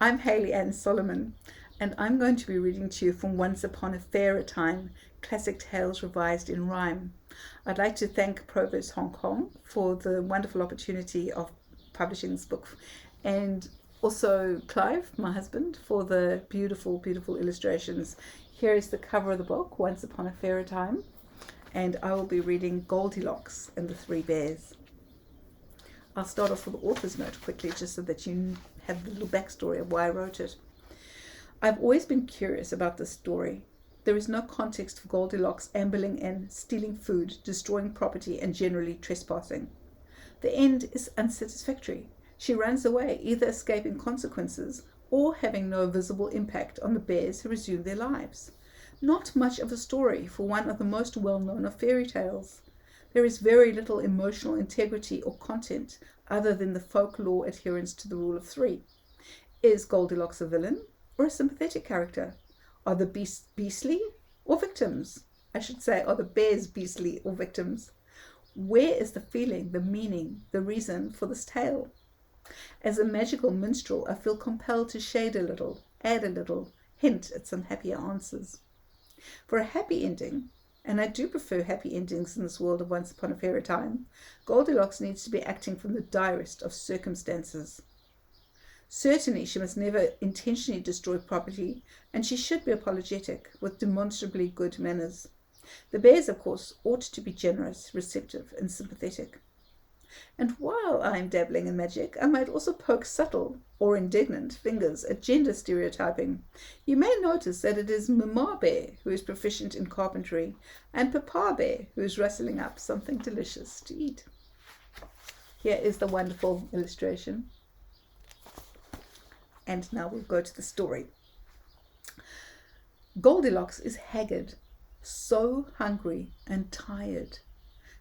I'm Hayley Ann Solomon, and I'm going to be reading to you from Once Upon a Fairer Time, Classic Tales Revised in Rhyme. I'd like to thank Proverse Hong Kong for the wonderful opportunity of publishing this book, and also Clive, my husband, for the beautiful, beautiful illustrations. Here is the cover of the book, Once Upon a Fairer Time, and I will be reading Goldilocks and the Three Bears. I'll start off with the author's note quickly, just so that you have the little backstory of why I wrote it. I've always been curious about this story. There is no context for Goldilocks ambling in, stealing food, destroying property, and generally trespassing. The end is unsatisfactory. She runs away, either escaping consequences or having no visible impact on the bears who resume their lives. Not much of a story for one of the most well-known of fairy tales. There is very little emotional integrity or content other than the folklore adherence to the rule of three. Is Goldilocks a villain or a sympathetic character? Are the beasts beastly or victims? I should say, are the bears beastly or victims? Where is the feeling, the meaning, the reason for this tale? As a magical minstrel, I feel compelled to shade a little, add a little, hint at some happier answers. For a happy ending, and I do prefer happy endings in this world of Once Upon a Fairer Time, Goldilocks needs to be acting from the direst of circumstances. Certainly she must never intentionally destroy property, and she should be apologetic, with demonstrably good manners. The bears, of course, ought to be generous, receptive, and sympathetic. And while I'm dabbling in magic, I might also poke subtle or indignant fingers at gender stereotyping. You may notice that it is Mama Bear who is proficient in carpentry, and Papa Bear who is rustling up something delicious to eat. Here is the wonderful illustration. And now we'll go to the story. Goldilocks is haggard, so hungry and tired.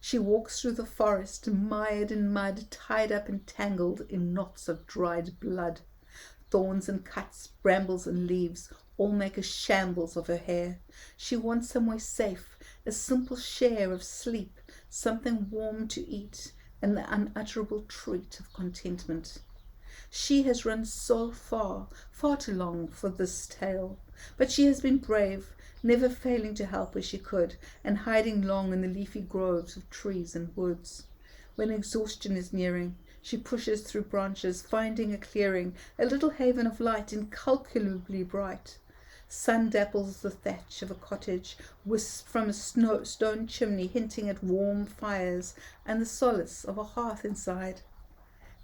She walks through the forest, mired in mud, tied up and tangled in knots of dried blood. Thorns and cuts, brambles and leaves all make a shambles of her hair. She wants somewhere safe, a simple share of sleep, something warm to eat, and the unutterable treat of contentment. She has run so far, far too long for this tale, but she has been brave, never failing to help where she could, and hiding long in the leafy groves of trees and woods. When exhaustion is nearing, she pushes through branches, finding a clearing, a little haven of light incalculably bright. Sun dapples the thatch of a cottage, wisps from a stone chimney, hinting at warm fires and the solace of a hearth inside.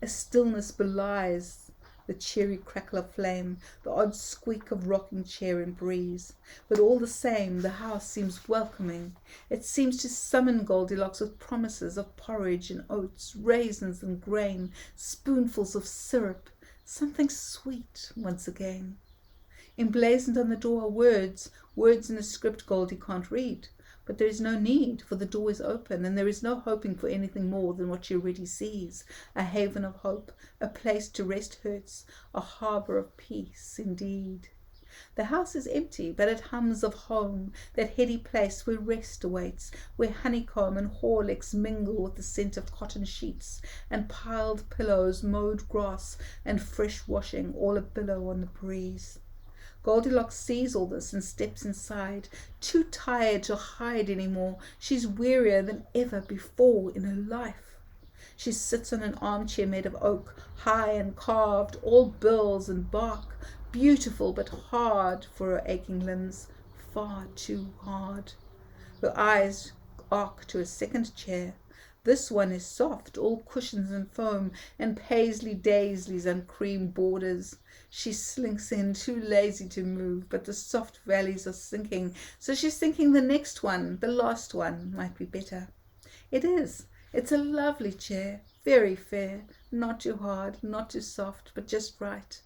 A stillness belies the cheery crackle of flame, the odd squeak of rocking chair and breeze. But all the same, the house seems welcoming. It seems to summon Goldilocks with promises of porridge and oats, raisins and grain, spoonfuls of syrup, something sweet once again. Emblazoned on the door are words in a script Goldie can't read. But there is no need, for the door is open, and there is no hoping for anything more than what she already sees, a haven of hope, a place to rest hurts, a harbour of peace indeed. The house is empty, but it hums of home, that heady place where rest awaits, where honeycomb and horlicks mingle with the scent of cotton sheets, and piled pillows, mowed grass, and fresh washing, all a billow on the breeze. Goldilocks sees all this and steps inside, too tired to hide any more. She's wearier than ever before in her life. She sits on an armchair made of oak, high and carved, all bills and bark, beautiful but hard for her aching limbs, far too hard. Her eyes arc to a second chair. This one is soft, all cushions and foam, and paisley daisies on cream borders. She slinks in, too lazy to move, but the soft valleys are sinking, so she's thinking the next one, the last one, might be better. It is. It's a lovely chair, very fair, not too hard, not too soft, but just right.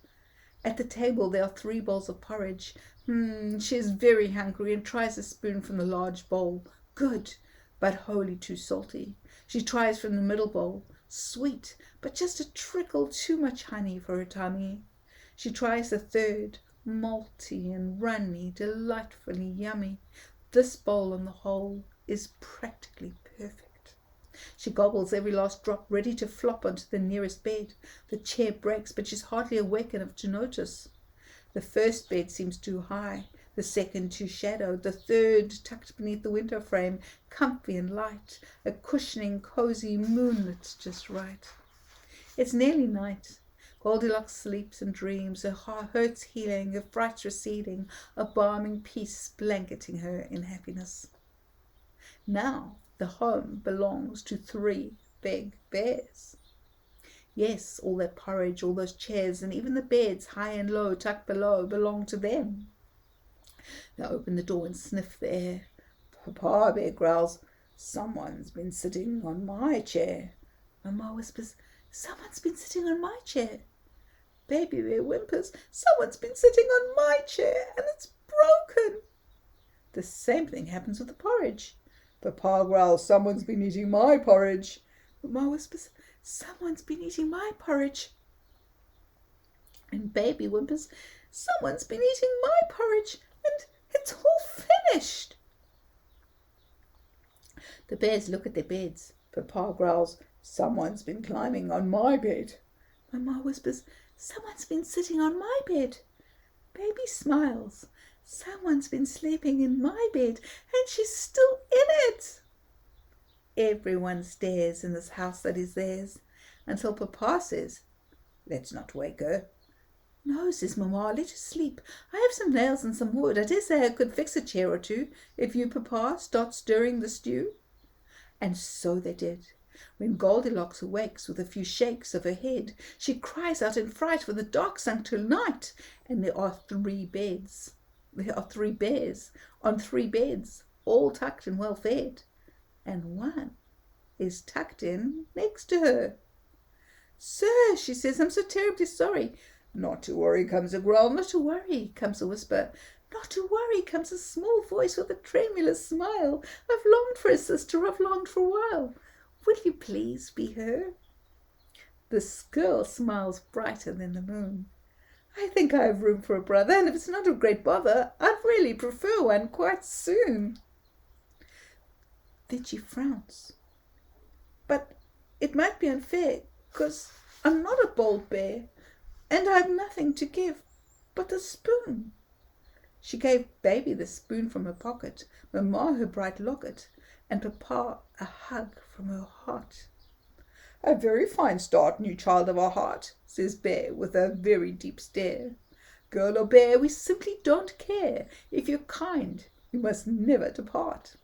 At the table there are 3 bowls of porridge. She is very hungry and tries a spoon from the large bowl. Good, but wholly too salty. She tries from the middle bowl. Sweet, but just a trickle too much honey for her tummy. She tries the third, malty and runny, delightfully yummy. This bowl on the whole is practically perfect. She gobbles every last drop, ready to flop onto the nearest bed. The chair breaks, but she's hardly awake enough to notice. The first bed seems too high, the second too shadowed, the third tucked beneath the window frame, comfy and light, a cushioning, cosy moonlit just right. It's nearly night. Goldilocks sleeps and dreams, her hurts healing, her frights receding, a balming peace blanketing her in happiness. Now the home belongs to 3 big bears. Yes, all that porridge, all those chairs, and even the beds, high and low, tucked below, belong to them. They open the door and sniff the air. Papa Bear growls, "Someone's been sitting on my chair." Mamma whispers, "Someone's been sitting on my chair." Baby Bear whimpers, "Someone's been sitting on my chair, and it's broken." The same thing happens with the porridge. Papa growls, "Someone's been eating my porridge." Mamma whispers, "Someone's been eating my porridge." And Baby whimpers, "Someone's been eating my porridge, and it's all finished." The bears look at their beds. Papa growls, "Someone's been climbing on my bed." Mamma whispers, "Someone's been sitting on my bed." Baby smiles, "Someone's been sleeping in my bed, and she's still in it." Everyone stares in this house that is theirs, until Papa says, "Let's not wake her." "No," says Mamma, "let her sleep. I have some nails and some wood. I dare say I could fix a chair or two, if you, Papa, start stirring the stew." And so they did. When Goldilocks awakes with a few shakes of her head, she cries out in fright, for the dark sunk to night, and there are 3 beds. There are 3 bears on 3 beds, all tucked and well fed, and one is tucked in next to her. "Sir," she says, "I'm so terribly sorry." "Not to worry," comes a growl. "Not to worry," comes a whisper. "Not to worry," comes a small voice with a tremulous smile. "I've longed for a sister, I've longed for a while. Will you please be her?" This girl smiles brighter than the moon. "I think I have room for a brother, and if it's not a great bother, I'd really prefer one quite soon." Then she frowns. "But it might be unfair, 'cause I'm not a bold bear, and I've nothing to give but the spoon." She gave Baby the spoon from her pocket, Mamma her bright locket, and Papa a hug from her heart. "A very fine start, new child of our heart," says Bear with a very deep stare. "Girl or bear, we simply don't care. If you're kind, you must never depart."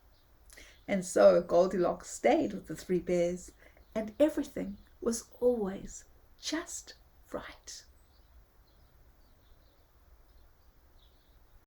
And so Goldilocks stayed with the 3 bears, and everything was always just right.